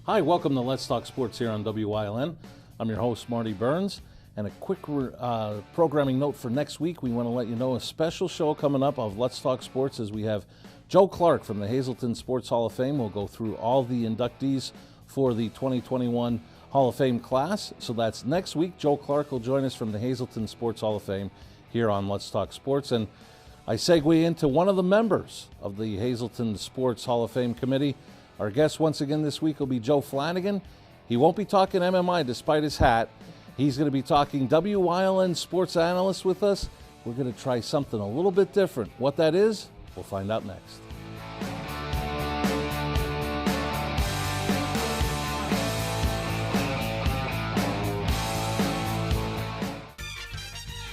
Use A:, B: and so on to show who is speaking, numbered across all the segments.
A: Hi, welcome to Let's Talk Sports here on WYLN. I'm your host, Marty Burns. And a quick programming note for next week. We want to let you know a special show coming up of Let's Talk Sports as we have Joe Clark from the Hazleton Sports Hall of Fame. We'll go through all the inductees for the 2021 Hall of Fame class. So that's next week. Joe Clark will join us from the Hazleton Sports Hall of Fame here on Let's Talk Sports. And I segue into one of the members of the Hazleton Sports Hall of Fame committee. Our guest once again this week will be Joe Flanagan. He won't be talking MMI despite his hat. He's going to be talking WYLN sports analyst with us. We're going to try something a little bit different. What that is, we'll find out next.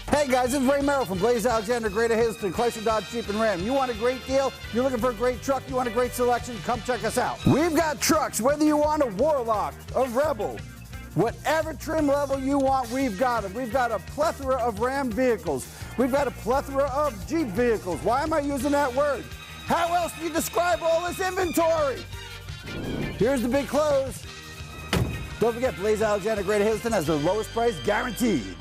B: Hey guys, this is Ray Merrill from Blaze Alexander, Greater Hazleton, Chrysler, Dodge, Jeep, and Ram. You want a great deal? You're looking for a great truck? You want a great selection? Come check us out. We've got trucks, whether you want a Warlock, a Rebel, whatever trim level you want, we've got them. We've got a plethora of Ram vehicles. We've got a plethora of Jeep vehicles. Why am I using that word? How else do you describe all this inventory? Here's the big close. Don't forget, Blaze Alexander, Greater Hazleton has the lowest price guaranteed.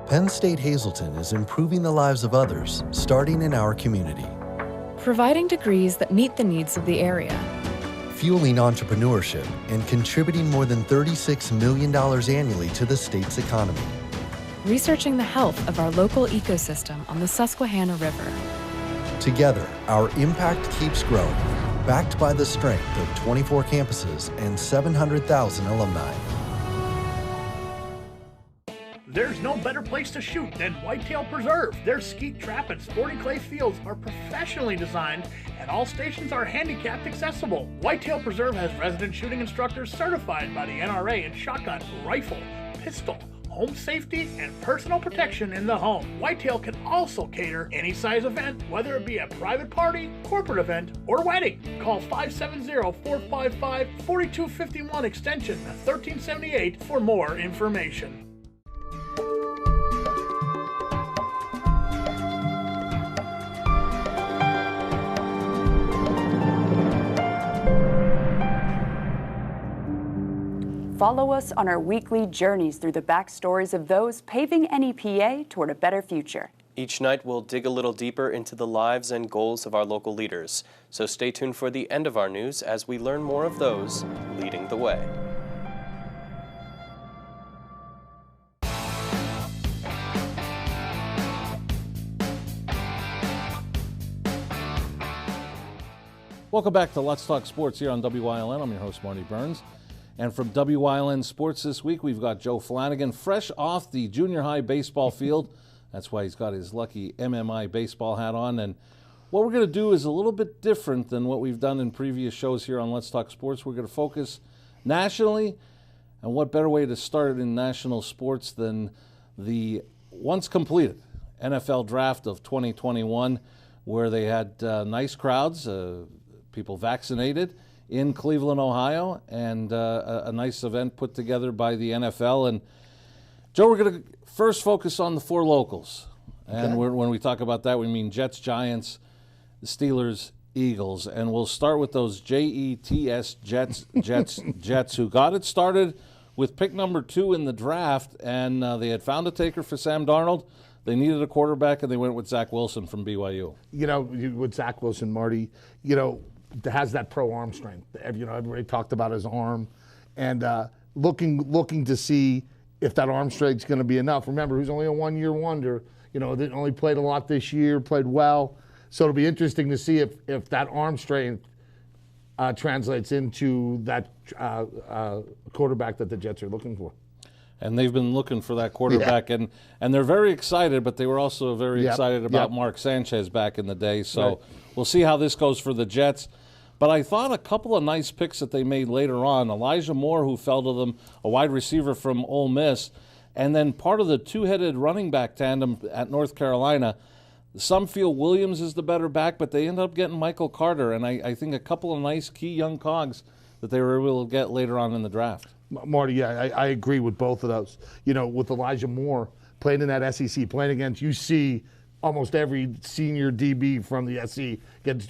C: Penn State Hazleton is improving the lives of others, starting in our community.
D: Providing degrees that meet the needs of the area.
C: Fueling entrepreneurship and contributing more than $36 million annually to the state's economy.
D: Researching the health of our local ecosystem on the Susquehanna River.
C: Together, our impact keeps growing, backed by the strength of 24 campuses and 700,000 alumni.
E: There's no better place to shoot than Whitetail Preserve. Their skeet trap and sporting clay fields are professionally designed and all stations are handicapped accessible. Whitetail Preserve has resident shooting instructors certified by the NRA in shotgun, rifle, pistol, home safety, and personal protection in the home. Whitetail can also cater any size event, whether it be a private party, corporate event, or wedding. Call 570-455-4251 extension 1378 for more information.
F: Follow us on our weekly journeys through the backstories of those paving NEPA toward a better future.
G: Each night we'll dig a little deeper into the lives and goals of our local leaders. So stay tuned for the end of our news as we learn more of those leading the way.
A: Welcome back to Let's Talk Sports here on WYLN. I'm your host, Marty Burns. And from WYLN Sports this week, we've got Joe Flanagan, fresh off the junior high baseball field. That's why he's got his lucky MMI baseball hat on. And what we're going to do is a little bit different than what we've done in previous shows here on Let's Talk Sports. We're going to focus nationally, and what better way to start in national sports than the once completed NFL draft of 2021, where they had nice crowds, people vaccinated, in Cleveland, Ohio, and a nice event put together by the NFL. And Joe, we're going to first focus on the four locals. And when we talk about that, we mean Jets, Giants, the Steelers, Eagles. And we'll start with those Jets, Jets, who got it started with pick number 2 in the draft, and they had found a taker for Sam Darnold. They needed a quarterback, and they went with Zach Wilson from BYU.
H: You know, with Zach Wilson, Marty, has that pro arm strength. Everybody talked about his arm, and looking to see if that arm strength's going to be enough. Remember, he's only a one-year wonder. Didn't only played a lot this year, played well. So it'll be interesting to see if that arm strength translates into that quarterback that the Jets are looking for.
A: And they've been looking for that quarterback, and they're very excited, but they were also very excited about Mark Sanchez back in the day. So we'll see how this goes for the Jets. But I thought a couple of nice picks that they made later on. Elijah Moore, who fell to them, a wide receiver from Ole Miss, and then part of the two-headed running back tandem at North Carolina. Some feel Williams is the better back, but they ended up getting Michael Carter, and I think a couple of nice key young cogs that they were able to get later on in the draft.
H: Marty, I agree with both of those. With Elijah Moore playing in that SEC, playing against UC, almost every senior DB from the SEC gets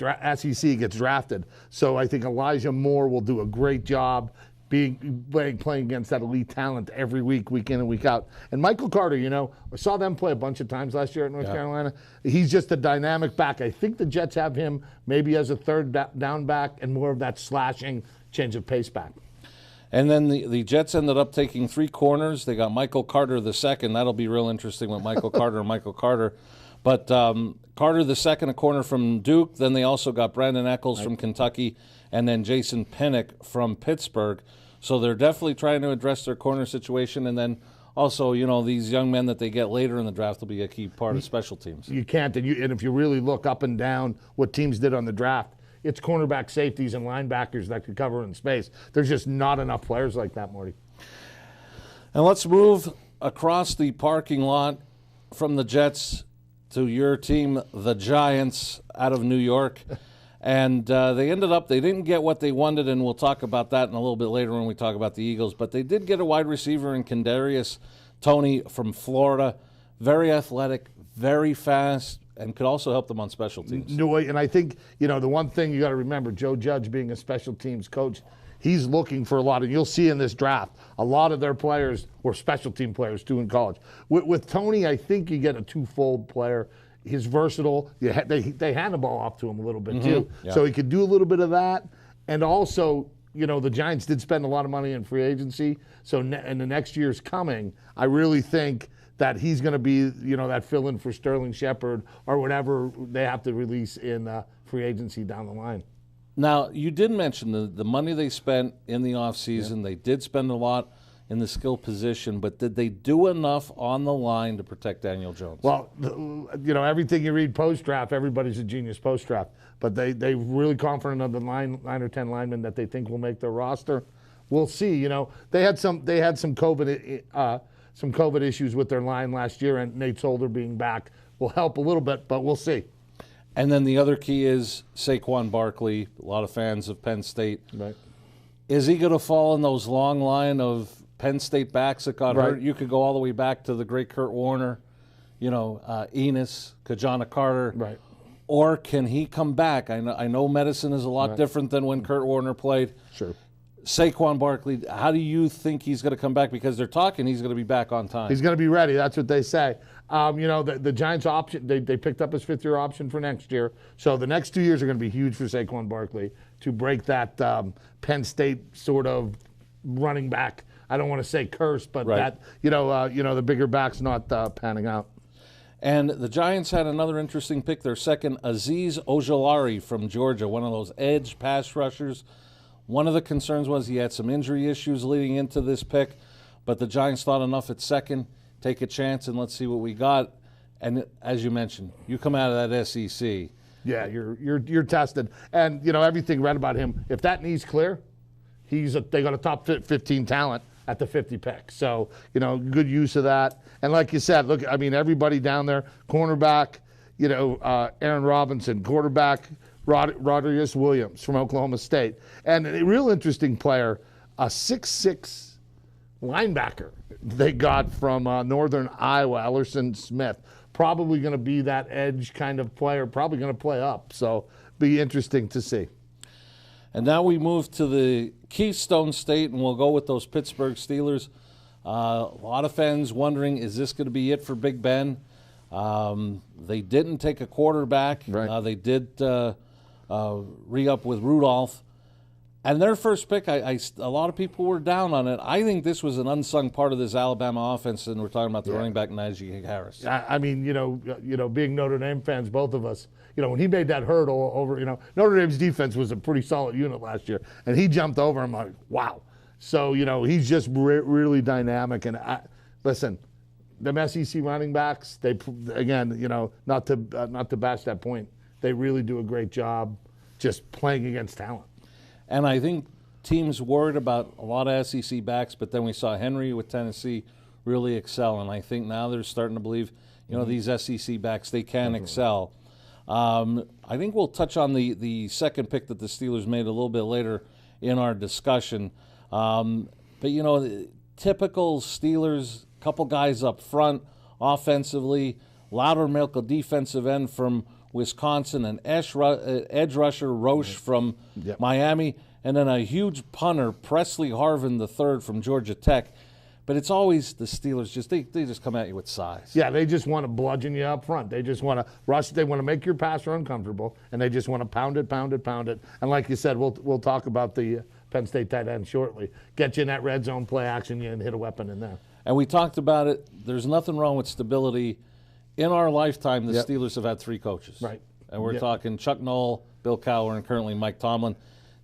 H: drafted. So I think Elijah Moore will do a great job playing against that elite talent every week in and week out. And Michael Carter, I saw them play a bunch of times last year at North Carolina. He's just a dynamic back. I think the Jets have him maybe as a third down back and more of that slashing change of pace back.
A: And then the Jets ended up taking 3 corners. They got Michael Carter II. That'll be real interesting with Michael Carter and Michael Carter. But Carter II, a corner from Duke. Then they also got Brandon Eccles from Kentucky, and then Jason Pinnock from Pittsburgh. So they're definitely trying to address their corner situation. And then also, these young men that they get later in the draft will be a key part of special teams.
H: You can't. And if you really look up and down what teams did on the draft, it's cornerback, safeties, and linebackers that could cover in space. There's just not enough players like that, Morty.
A: And let's move across the parking lot from the Jets to your team, the Giants, out of New York. And they didn't get what they wanted, and we'll talk about that in a little bit later when we talk about the Eagles. But they did get a wide receiver in Kadarius Toney from Florida. Very athletic, very fast, and could also help them on special teams.
H: And I think, the one thing you got to remember, Joe Judge being a special teams coach, he's looking for a lot, and you'll see in this draft, a lot of their players were special team players too in college. With Toney, I think you get a twofold player. He's versatile. They hand the ball off to him a little bit too. Yeah. So he could do a little bit of that. And also, the Giants did spend a lot of money in free agency. So in the next year's coming, I really think that he's going to be, that fill-in for Sterling Shepard or whatever they have to release in free agency down the line.
A: Now, you did mention the money they spent in the offseason. Yeah. They did spend a lot in the skill position, but did they do enough on the line to protect Daniel Jones?
H: Well, everything you read post-draft, everybody's a genius post-draft. But they really confident of the 9 or 10 linemen that they think will make their roster. We'll see. They had some COVID issues with their line last year, and Nate Solder being back will help a little bit, but we'll see.
A: And then the other key is Saquon Barkley. A lot of fans of Penn State.
H: Right.
A: Is he going to fall in those long line of Penn State backs that got hurt? You could go all the way back to the great Kurt Warner, Enos, Kajana Carter.
H: Right.
A: Or can he come back? I know medicine is a lot different than when Kurt Warner played.
H: Sure.
A: Saquon Barkley, how do you think he's going to come back? Because they're talking he's going to be back on time.
H: He's going to be ready. That's what they say. The Giants option, they picked up his 5th-year option for next year. So the next 2 years are going to be huge for Saquon Barkley to break that Penn State sort of running back. I don't want to say curse, but that the bigger back's not panning out.
A: And the Giants had another interesting pick. Their second, Azeez Ojulari from Georgia, one of those edge pass rushers. One of the concerns was he had some injury issues leading into this pick, but the Giants thought enough at second, take a chance, and let's see what we got. And as you mentioned, you come out of that SEC.
H: Yeah, you're tested. And, everything read about him, if that knee's clear, they got a top 15 talent at the 50 pick. So, good use of that. And like you said, look, everybody down there, cornerback, Aaron Robinson, quarterback, Rodriguez Williams from Oklahoma State. And a real interesting player, a 6'6" linebacker they got from Northern Iowa, Ellerson Smith. Probably going to be that edge kind of player, probably going to play up. So be interesting to see.
A: And now we move to the Keystone State, and we'll go with those Pittsburgh Steelers. A lot of fans wondering, is this going to be it for Big Ben? They didn't take a quarterback.
H: Right.
A: They did re-up with Rudolph. And their first pick, a lot of people were down on it. I think this was an unsung part of this Alabama offense, and we're talking about the running back Najee Harris.
H: Being Notre Dame fans, both of us, when he made that hurdle over, Notre Dame's defense was a pretty solid unit last year, and he jumped over him like, wow. So, he's just really dynamic. And listen, them SEC running backs, they again, not to bash that point, they really do a great job just playing against talent.
A: And I think teams worried about a lot of SEC backs, but then we saw Henry with Tennessee really excel, and I think now they're starting to believe, these SEC backs, they can excel. I think we'll touch on the second pick that the Steelers made a little bit later in our discussion. But, typical Steelers, couple guys up front offensively, Loudermilk, a defensive end from Wisconsin, an edge rusher, Roche from Miami, and then a huge punter, Presley Harvin III from Georgia Tech. But it's always the Steelers, they just come at you with size.
H: Yeah, they just want to bludgeon you up front. They just want to rush. They want to make your passer uncomfortable, and they just want to pound it. And like you said, we'll talk about the Penn State tight end shortly. Get you in that red zone play action, and hit a weapon in there.
A: And we talked about it. There's nothing wrong with stability. In our lifetime, the Steelers have had 3 coaches.
H: Right.
A: And we're talking Chuck Noll, Bill Cowher, and currently Mike Tomlin.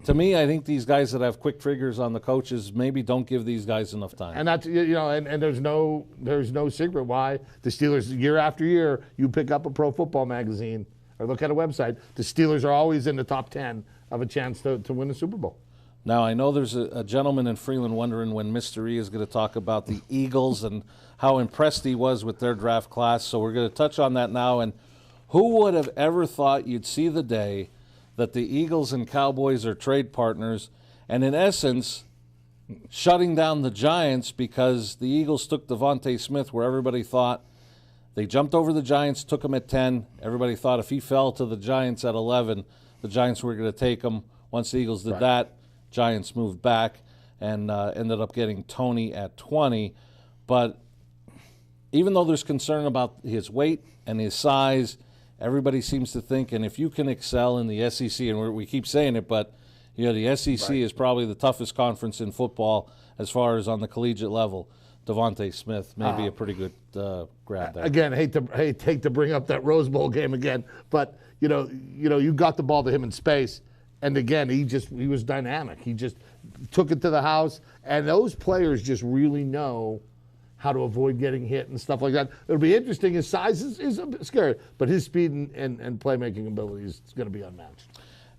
A: To me, I think these guys that have quick triggers on the coaches maybe don't give these guys enough time.
H: And that's and there's no secret why the Steelers year after year you pick up a Pro Football magazine or look at a website, the Steelers are always in the top 10 of a chance to win the Super Bowl.
A: Now, I know there's a gentleman in Freeland wondering when Mr. E is going to talk about the Eagles and how impressed he was with their draft class, so we're going to touch on that now. And who would have ever thought you'd see the day that the Eagles and Cowboys are trade partners and, in essence, shutting down the Giants because the Eagles took Devontae Smith where everybody thought they jumped over the Giants, took him at 10. Everybody thought if he fell to the Giants at 11, the Giants were going to take him. Once the Eagles did that, Giants moved back and ended up getting Tony at 20. But even though there's concern about his weight and his size, everybody seems to think, and if you can excel in the SEC, and we keep saying it, but the SEC is probably the toughest conference in football as far as on the collegiate level. Devontae Smith may be a pretty good grab there.
H: Again, hate to bring up that Rose Bowl game again, but you got the ball to him in space, and again he was dynamic. He just took it to the house, and those players just really know how to avoid getting hit and stuff like that. It'll be interesting. His size is a bit scary, but his speed and playmaking ability is going to be unmatched.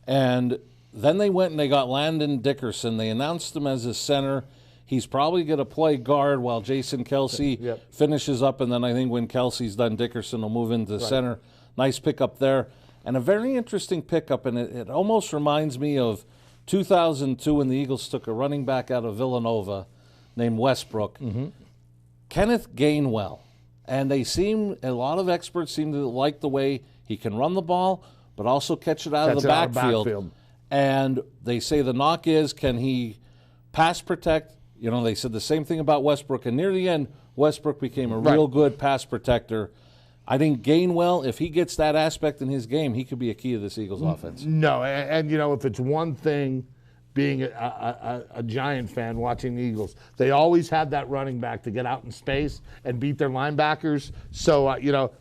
A: And then they went and they got Landon Dickerson. They announced him as a center. He's probably going to play guard while Jason Kelsey finishes up, and then I think when Kelsey's done, Dickerson will move into center. Nice pickup there. And a very interesting pickup, and it almost reminds me of 2002 when the Eagles took a running back out of Villanova named Westbrook. Kenneth Gainwell, and a lot of experts seem to like the way he can run the ball, but also catch it out of the backfield. And they say the knock is, can he pass protect? They said the same thing about Westbrook, and near the end, Westbrook became a real good pass protector. I think Gainwell, if he gets that aspect in his game, he could be a key to this Eagles offense.
H: No, and if it's one thing, being a Giant fan watching the Eagles, they always had that running back to get out in space and beat their linebackers. So,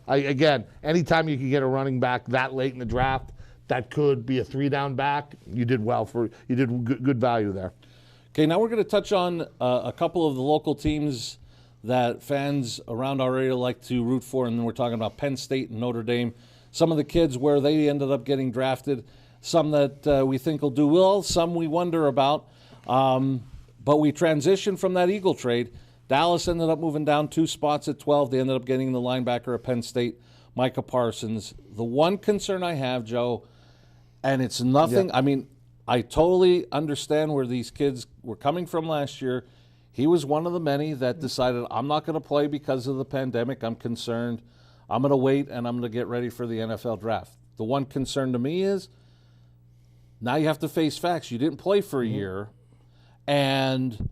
H: again, anytime you can get a running back that late in the draft, that could be a 3-down back. You did good value there.
A: Okay, now we're going to touch on a couple of the local teams that fans around our area like to root for, and then we're talking about Penn State and Notre Dame. Some of the kids where they ended up getting drafted. Some that we think will do well, some we wonder about. But we transitioned from that Eagle trade. Dallas ended up moving down 2 spots at 12. They ended up getting the linebacker at Penn State, Micah Parsons. The one concern I have, Joe, and it's nothing, I totally understand where these kids were coming from last year. He was one of the many that decided, I'm not going to play because of the pandemic. I'm concerned. I'm going to wait, and I'm going to get ready for the NFL draft. The one concern to me is, now you have to face facts. You didn't play for a year, and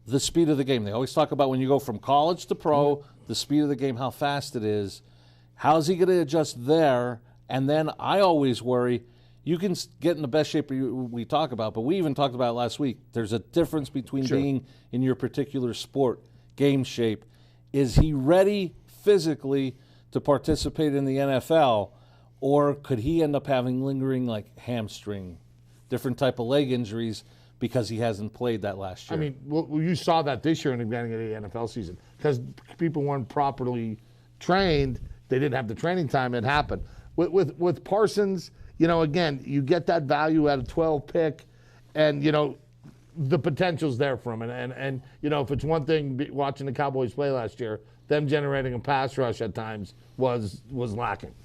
A: the speed of the game. They always talk about when you go from college to pro, the speed of the game, how fast it is. How's he going to adjust there? And then I always worry, you can get in the best shape we talk about, but we even talked about it last week. There's a difference between being in your particular sport, game shape. Is he ready physically to participate in the NFL? Or could he end up having lingering hamstring, different type of leg injuries because he hasn't played that last year?
H: You saw that this year in the beginning of the NFL season because people weren't properly trained. They didn't have the training time. It happened. With Parsons, again, you get that value at a 12 pick, and, the potential's there for him. And if it's one thing watching the Cowboys play last year, them generating a pass rush at times was lacking.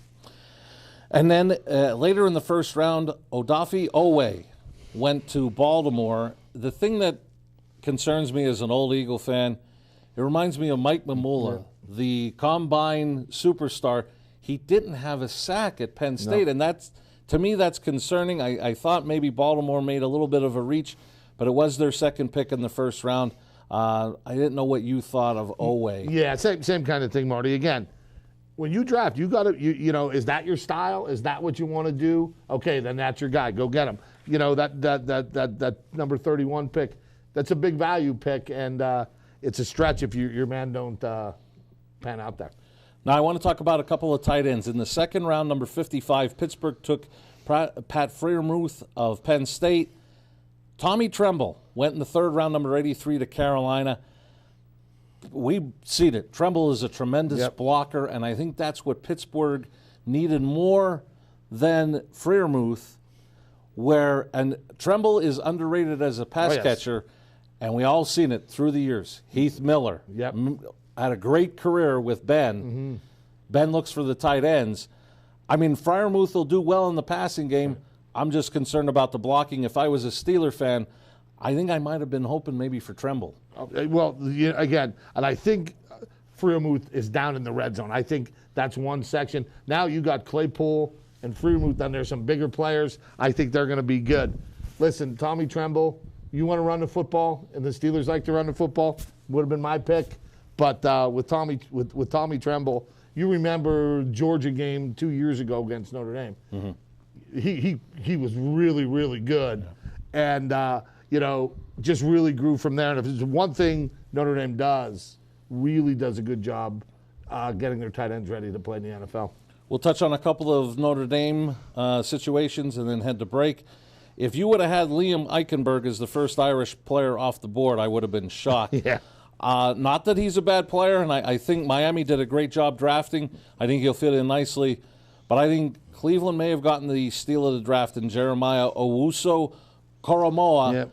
A: And then later in the first round, Odafe Owe went to Baltimore. The thing that concerns me as an old Eagle fan, it reminds me of Mike Mamula the combine superstar, he didn't have a sack at Penn State, and that's, to me, that's concerning. I thought maybe Baltimore made a little bit of a reach, but it was their second pick in the first round. I didn't know what you thought of Oweh.
H: Yeah, same kind of thing, Marty. Again, when you draft, you got to, you know, is that your style? Is that what you want to do? Okay, then that's your guy. Go get him. You know, that number 31 pick, that's a big value pick, and it's a stretch if your man don't pan out there.
A: Now, I want to talk about a couple of tight ends. In the second round, number 55, Pittsburgh took Pat Freiermuth of Penn State. Tommy Tremble went in the third round, number 83, to Carolina. We've seen it. Tremble is a tremendous blocker, and I think that's what Pittsburgh needed more than Freiermuth, and Tremble is underrated as a pass catcher, and we all seen it through the years. Heath Miller had a great career with Ben. Ben looks for the tight ends. I mean, Freiermuth will do well in the passing game. I'm just concerned about the blocking. If I was a Steeler fan, I think I might have been hoping maybe for Tremble.
H: Well, again, and I think Freiermuth is down in the red zone. I think that's one section. Now you got Claypool and Freiermuth, and there's some bigger players. I think they're going to be good. Listen, Tommy Tremble, you want to run the football, and the Steelers like to run the football, would have been my pick. But with Tommy Tremble, you remember Georgia game 2 years ago against Notre Dame. He was really, really good, and just really grew from there. And if there's one thing Notre Dame really does a good job getting their tight ends ready to play in the NFL.
A: We'll touch on a couple of Notre Dame situations and then head to break. If you would have had Liam Eichenberg as the first Irish player off the board, I would have been shocked. Not that he's a bad player, and I think Miami did a great job drafting. I think he'll fit in nicely. But I think Cleveland may have gotten the steal of the draft in Jeremiah Owusu-Koramoah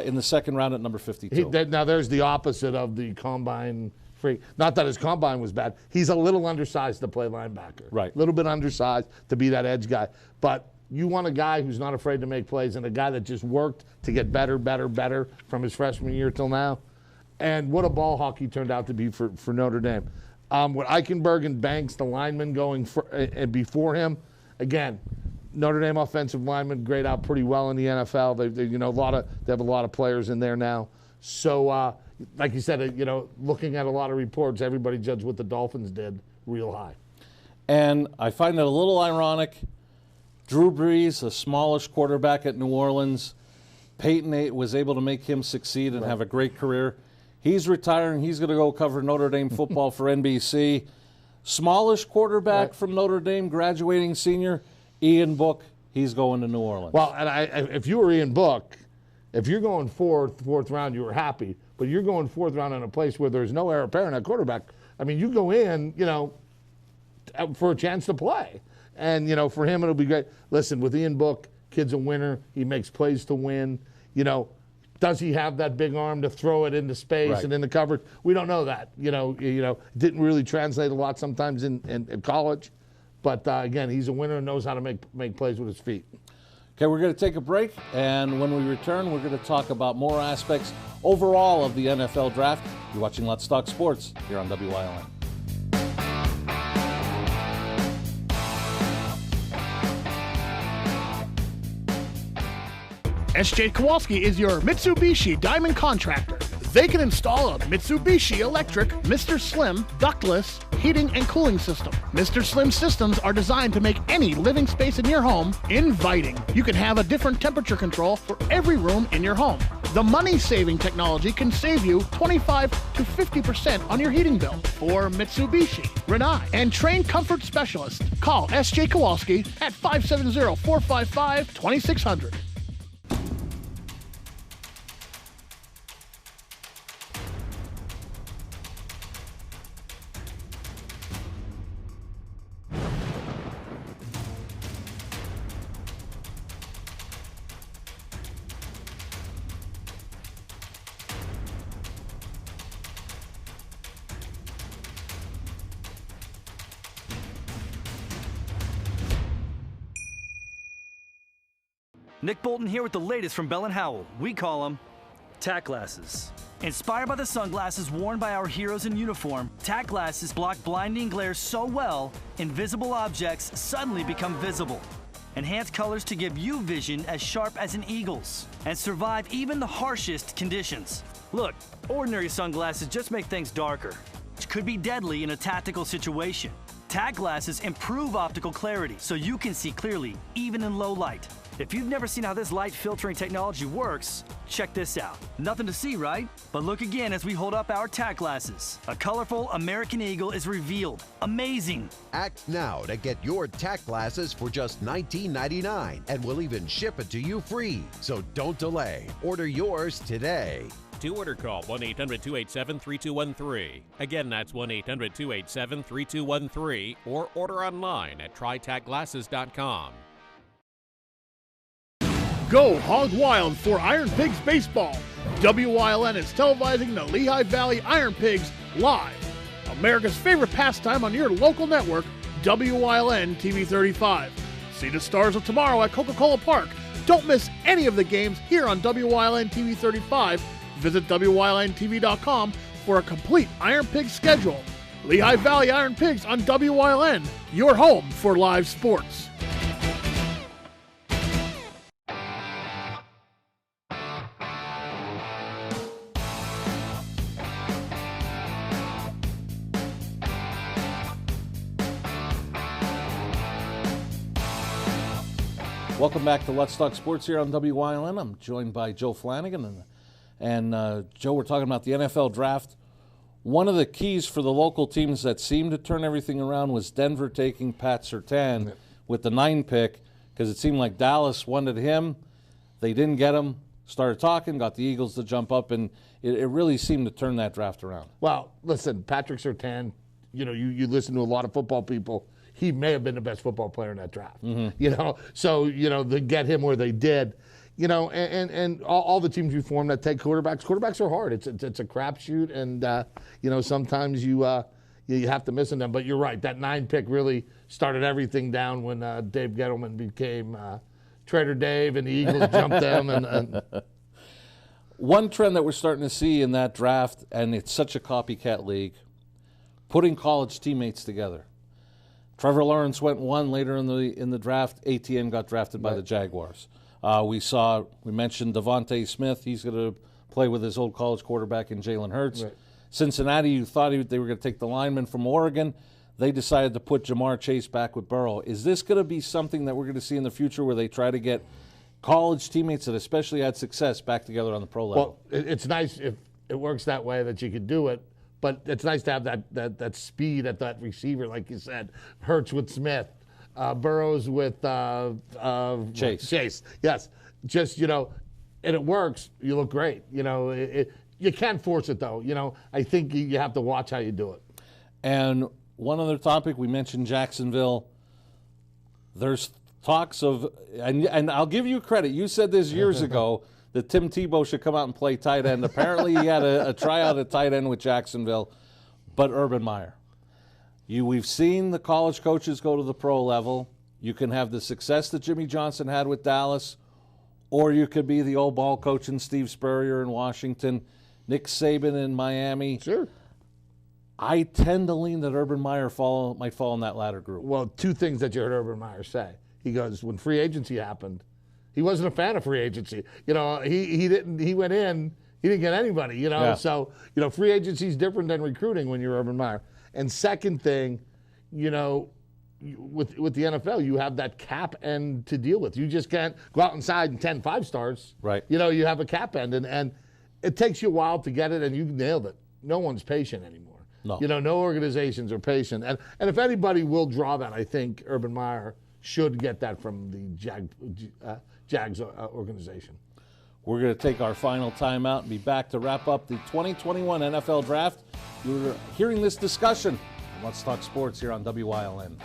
A: in the second round at number 52.
H: Now, there's the opposite of the combine freak. Not that his combine was bad. He's a little undersized to play linebacker.
A: Right.
H: A little bit undersized to be that edge guy. But you want a guy who's not afraid to make plays and a guy that just worked to get better from his freshman year till now. And what a ball hawk he turned out to be for Notre Dame. With Eichenberg and Banks, the linemen going before him, again, Notre Dame offensive linemen grade out pretty well in the NFL. They have a lot of players in there now. So, like you said, looking at a lot of reports, everybody judged what the Dolphins did real high.
A: And I find it a little ironic. Drew Brees, a smallish quarterback at New Orleans, Peyton was able to make him succeed and have a great career. He's retiring. He's going to go cover Notre Dame football for NBC. Smallish quarterback from Notre Dame, graduating senior, Ian Book. He's going to New Orleans.
H: Well, and if you were Ian Book, if you're going fourth round, you were happy. But you're going fourth round in a place where there's no heir apparent at quarterback. I mean, you go in, for a chance to play. And, for him, it'll be great. Listen, with Ian Book, kid's a winner. He makes plays to win. Does he have that big arm to throw it into space and into coverage? We don't know that. Didn't really translate a lot sometimes in college. But, again, he's a winner and knows how to make plays with his feet.
A: Okay, we're going to take a break, and when we return, we're going to talk about more aspects overall of the NFL draft. You're watching Let's Talk Sports here on WILN.
E: SJ Kowalski is your Mitsubishi Diamond Contractor. They can install a Mitsubishi electric Mr. Slim ductless heating and cooling system. Mr. Slim systems are designed to make any living space in your home inviting. You can have a different temperature control for every room in your home. The money-saving technology can save you 25 to 50% on your heating bill. For Mitsubishi, Renai, and trained comfort specialists, call SJ Kowalski at 570-455-2600.
I: Nick Bolton here with the latest from Bell & Howell. We call them tack glasses. Inspired by the sunglasses worn by our heroes in uniform, tack glasses block blinding glare so well, invisible objects suddenly become visible. Enhance colors to give you vision as sharp as an eagle's and survive even the harshest conditions. Look, ordinary sunglasses just make things darker, which could be deadly in a tactical situation. Tack glasses improve optical clarity so you can see clearly, even in low light. If you've never seen how this light filtering technology works, check this out. Nothing to see, right? But look again as we hold up our tack glasses. A colorful American eagle is revealed. Amazing.
J: Act now to get your tack glasses for just $19.99, and we'll even ship it to you free. So don't delay. Order yours today.
K: To order, call 1-800-287-3213. Again, that's 1-800-287-3213, or order online at trytackglasses.com.
E: Go hog wild for Iron Pigs baseball. WYLN is televising the Lehigh Valley Iron Pigs live. America's favorite pastime on your local network, WYLN TV 35. See the Stars of Tomorrow at Coca-Cola Park. Don't miss any of the games here on WYLN TV 35. Visit WYLNTV.com for a complete Iron Pigs schedule. Lehigh Valley Iron Pigs on WYLN, your home for live sports.
A: Welcome back to Let's Talk Sports here on WYLN. I'm joined by Joe Flanagan. And Joe, we're talking about the NFL draft. One of the keys for the local teams that seemed to turn everything around was Denver taking Pat Surtain with the 9 pick, because it seemed like Dallas wanted him. They didn't get him, started talking, got the Eagles to jump up, and it really seemed to turn that draft around.
H: Well, listen, Patrick Surtain, you listen to a lot of football people. He may have been the best football player in that draft. So, to get him where they did, and all the teams you form that take quarterbacks are hard. It's a crapshoot, and, sometimes you have to miss in them. But you're right, that 9 pick really started everything down when Dave Gettleman became Trader Dave, and the Eagles jumped them. And
A: one trend that we're starting to see in that draft, and it's such a copycat league, putting college teammates together. Trevor Lawrence went 1 later in the draft. ATN got drafted by the Jaguars. We mentioned Devontae Smith. He's going to play with his old college quarterback in Jalen Hurts. Right. Cincinnati, you thought they were going to take the lineman from Oregon. They decided to put Jamar Chase back with Burrow. Is this going to be something that we're going to see in the future where they try to get college teammates that especially had success back together on the pro level?
H: Well, it's nice if it works that way that you could do it. But it's nice to have that speed at that receiver, like you said. Hurts with Smith, Burrows with
A: Chase.
H: Yes, just and it works. You look great. You can't force it though. I think you have to watch how you do it.
A: And one other topic, we mentioned Jacksonville. There's talks of, and I'll give you credit. You said this years ago. That Tim Tebow should come out and play tight end. Apparently he had a tryout at tight end with Jacksonville, but Urban Meyer. We've seen the college coaches go to the pro level. You can have the success that Jimmy Johnson had with Dallas, or you could be the old ball coach in Steve Spurrier in Washington, Nick Saban in Miami.
H: Sure.
A: I tend to lean that Urban Meyer might fall in that latter group.
H: Well, 2 things that you heard Urban Meyer say. He goes, when free agency happened, he wasn't a fan of free agency. He didn't. He went in. He didn't get anybody.
A: Yeah.
H: So free agency is different than recruiting when you're Urban Meyer. And second thing, with the NFL, you have that cap end to deal with. You just can't go out and sign 10 5-stars.
A: Right.
H: You have a cap end, and it takes you a while to get it, and you nailed it. No one's patient anymore.
A: No.
H: No organizations are patient, and if anybody will draw that, I think Urban Meyer should get that from the Jags organization.
A: We're going to take our final timeout and be back to wrap up the 2021 NFL Draft. You're hearing this discussion on Let's Talk Sports here on WYLN.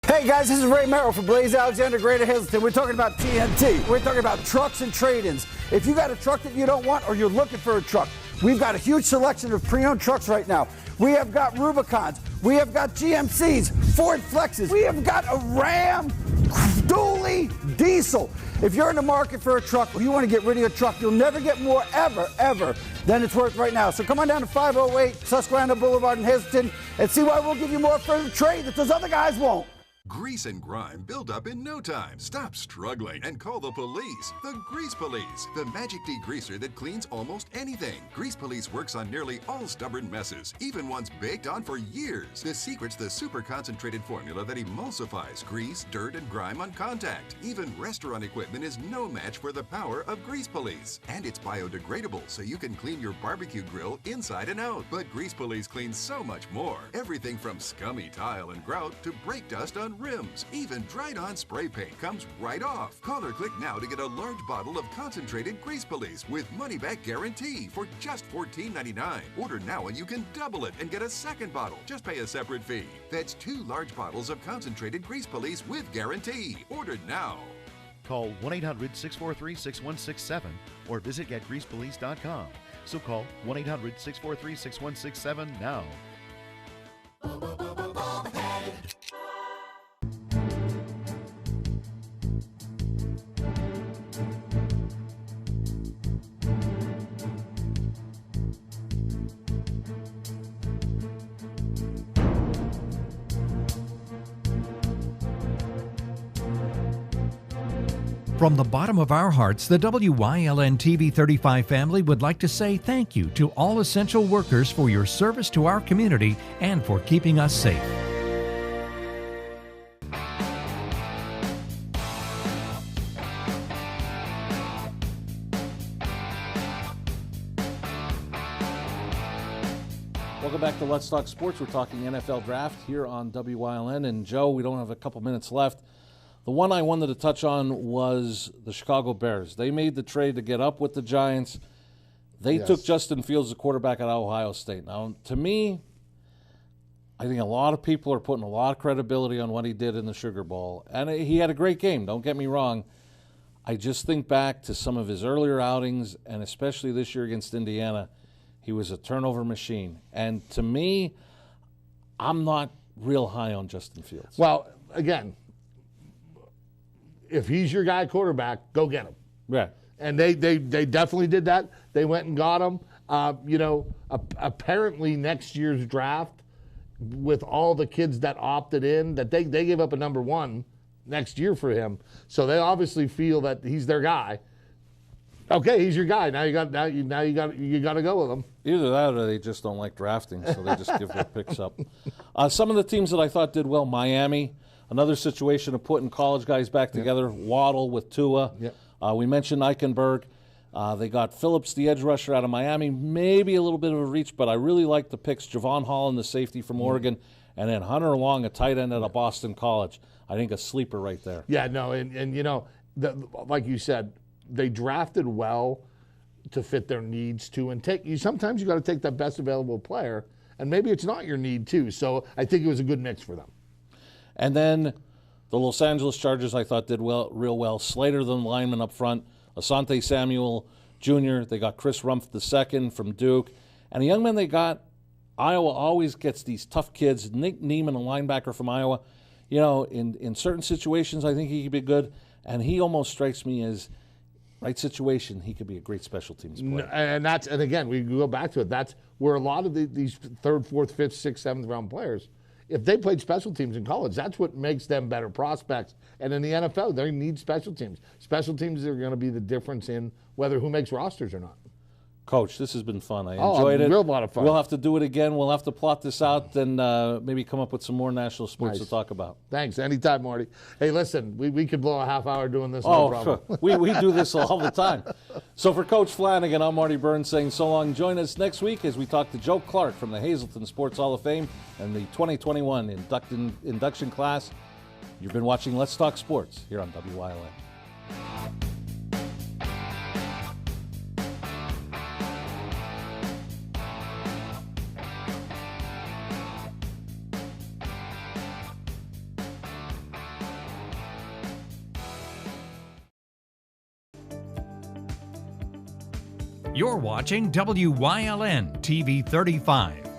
B: Hey guys, this is Ray Merrill from Blaze Alexander, Greater Hazleton. We're talking about TNT. We're talking about trucks and trade-ins. If you got a truck that you don't want or you're looking for a truck, We've got a huge selection of pre-owned trucks right now. We have got Rubicons. We have got GMCs, Ford Flexes. We have got a Ram dually diesel. If you're in the market for a truck or you want to get rid of your truck, you'll never get more ever than it's worth right now. So come on down to 508 Susquehanna Boulevard in Hazelton and see why we'll give you more for the trade that those other guys won't.
L: Grease and grime build up in no time. Stop struggling and call the police. The Grease Police, the magic degreaser that cleans almost anything. Grease Police works on nearly all stubborn messes, even ones baked on for years. The secret's the super concentrated formula that emulsifies grease, dirt, and grime on contact. Even restaurant equipment is no match for the power of Grease Police. And it's biodegradable, so you can clean your barbecue grill inside and out. But Grease Police cleans so much more. Everything from scummy tile and grout to brake dust on rims. Even dried-on spray paint comes right off. Call or click now to get a large bottle of concentrated Grease Police with money-back guarantee for just $14.99. Order now and you can double it and get a second bottle. Just pay a separate fee. That's 2 large bottles of concentrated Grease Police with guarantee. Order now.
M: Call 1-800-643-6167 or visit getgreasepolice.com. So call 1-800-643-6167 now.
N: From the bottom of our hearts, the WYLN TV 35 family would like to say thank you to all essential workers for your service to our community and for keeping us safe.
A: Welcome back to Let's Talk Sports. We're talking NFL Draft here on WYLN. And Joe, we don't have a couple minutes left. The one I wanted to touch on was the Chicago Bears. They made the trade to get up with the Giants. They took Justin Fields, the quarterback at Ohio State. Now, to me, I think a lot of people are putting a lot of credibility on what he did in the Sugar Bowl. And he had a great game, don't get me wrong. I just think back to some of his earlier outings, and especially this year against Indiana, he was a turnover machine. And to me, I'm not real high on Justin Fields.
H: Well, again, if he's your guy quarterback, go get him.
A: Right.
H: And they definitely did that. They went and got him. Apparently next year's draft, with all the kids that opted in, that they gave up a number 1 next year for him. So they obviously feel that he's their guy. Okay, he's your guy. Now you got to go with him.
A: Either that or they just don't like drafting, so they just give their picks up. Some of the teams that I thought did well, Miami. Another situation of putting college guys back together. Waddle with Tua.
H: Yep.
A: We mentioned Eichenberg. They got Phillips, the edge rusher out of Miami. Maybe a little bit of a reach, but I really like the picks. Javon Holland, the safety from Oregon, and then Hunter Long, a tight end at a Boston College. I think a sleeper right there.
H: Yeah, no, and like you said, they drafted well to fit their needs too. And sometimes you got to take the best available player, and maybe it's not your need too. So I think it was a good mix for them.
A: And then the Los Angeles Chargers, I thought, did real well. Slater, the lineman up front. Asante Samuel Jr. They got Chris Rumpf II from Duke. And the young man they got, Iowa always gets these tough kids. Nick Neiman, a linebacker from Iowa. You know, in certain situations, I think he could be good. And he almost strikes me as, right situation, he could be a great special teams player.
H: And again, we go back to it. That's where a lot of these 3rd, 4th, 5th, 6th, 7th round players, if they played special teams in college, that's what makes them better prospects. And in the NFL, they need special teams. Special teams are going to be the difference in who makes rosters or not.
A: Coach, this has been fun. I enjoyed it.
H: A lot of fun.
A: We'll have to do it again. We'll have to plot this out and maybe come up with some more national sports to talk about.
H: Thanks. Anytime, Marty. Hey, listen, we could blow a half hour doing this. No problem.
A: we do this all the time. So for Coach Flanagan, I'm Marty Burns saying so long. Join us next week as we talk to Joe Clark from the Hazleton Sports Hall of Fame and the 2021 induction class. You've been watching Let's Talk Sports here on WYLN.
N: You're watching WYLN TV 35.